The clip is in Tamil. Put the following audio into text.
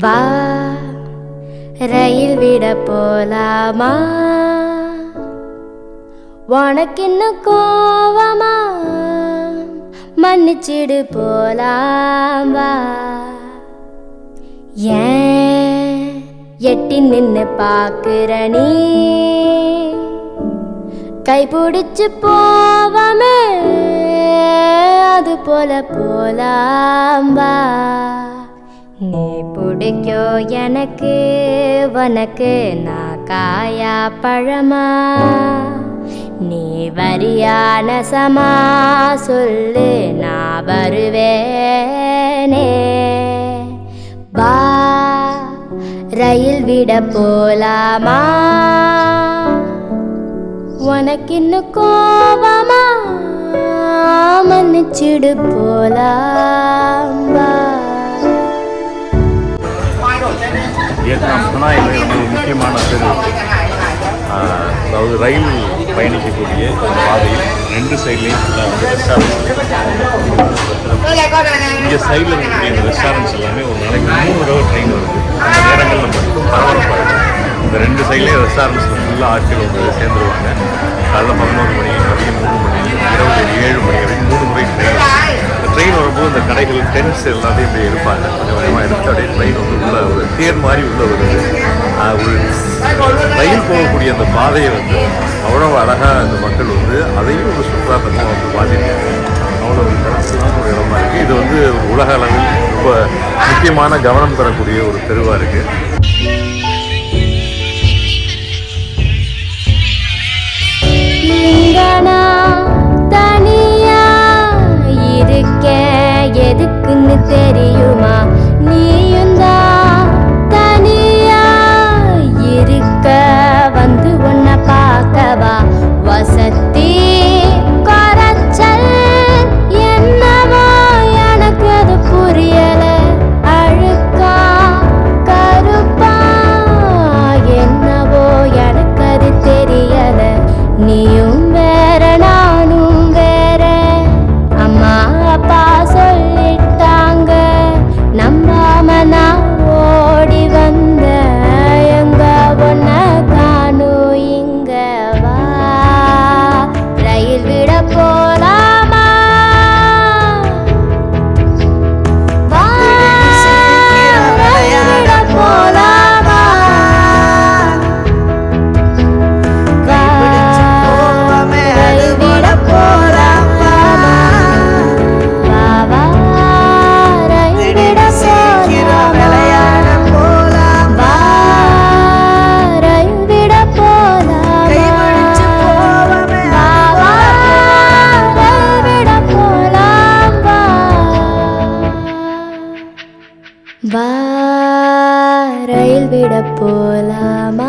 வா ரயில் விட போலாமா? உனக்கு இன்னும் கோவமா? மன்னிச்சிடு போலாம் வா. ஏன் எட்டி நின்னு பாக்குற நீ? கைபிடிச்சு போவமே அது போல போலாம் வா. நீ பிடிக்கோ எனக்கு, உனக்கு நான் காயா பழமா? நீ வரியான சமா சொல்லு நான் வருவேனே. வா ரயில் விட போலாமா? உனக்கு இன்னும் கோவமா? மன்னிச்சிடு போலாம் வா. வியட்நாம் இது வந்து ஒரு முக்கியமான தெரு. அதாவது ரயில் பயணிக்கக்கூடிய பாதையில் ரெண்டு சைட்லேயும் ஃபுல்லாக ரெஸ்டாரண்ட்ஸ். இங்கே சைடில் இருக்கக்கூடிய இந்த ரெஸ்டாரண்ட்ஸ் எல்லாமே ஒரு நாளைக்கு 3 தடவை ட்ரெயின் வருது. அந்த நேரங்கள் நம்ம பரபரப்பாக இருக்கும். இந்த ரெண்டு சைட்லேயும் ரெஸ்டாரண்ட்ஸில் ஃபுல்லாக ஆட்கள் வந்து சேர்ந்துருவாங்க. காலைல 11 மணி, மதியம் 3 மணி, இரவு 7 மணி வரைக்கும் 3 முறை ட்ரெயின். இந்த ட்ரெயின் வரும்போது இந்த கடைகள் டென்ட்ஸ் எல்லாத்தையும் இப்படி எடுப்பாங்க. கொஞ்சம் கொஞ்சமாக எடுத்து அப்படியே ட்ரெயின் வந்து உள்ள ஒரு தேர் மாதிரி உள்ள வருது. ஒரு ரயில் போகக்கூடிய அந்த பாதையை வந்து அவ்வளோ அழகாக அந்த மக்கள் வந்து அதையும் ஒரு சுற்றுலாத்தலமாக வந்து பார்த்துருக்காங்க. அவ்வளோ ஒரு கலர்ஃபுல்லான ஒரு இடமா இருக்குது. இது வந்து உலக அளவில் ரொம்ப முக்கியமான கவனம் பெறக்கூடிய ஒரு தெருவாக இருக்குது. தனியா இருக்க எதுக்குன்னு தெரியுமா? நீயும் தான் தனியா இருக்க வந்து உன்னை பார்க்கவா? வசதி குறைச்சல் என்னவோ எனக்கு அது புரியல. அழுக்கா கருப்பா என்னவோ எனக்கு அது தெரியல. நீயும் வேற நானும் வேற, அம்மா அப்பா சொல்லிட்டாங்க. நம்பாம நான் ஓடி வந்த எங்க ஒன்ன காணும். இங்க வா ரயில் விட போலாமா? வா ரயில் விட போலாமா? வா ரயில் விட போலாமா?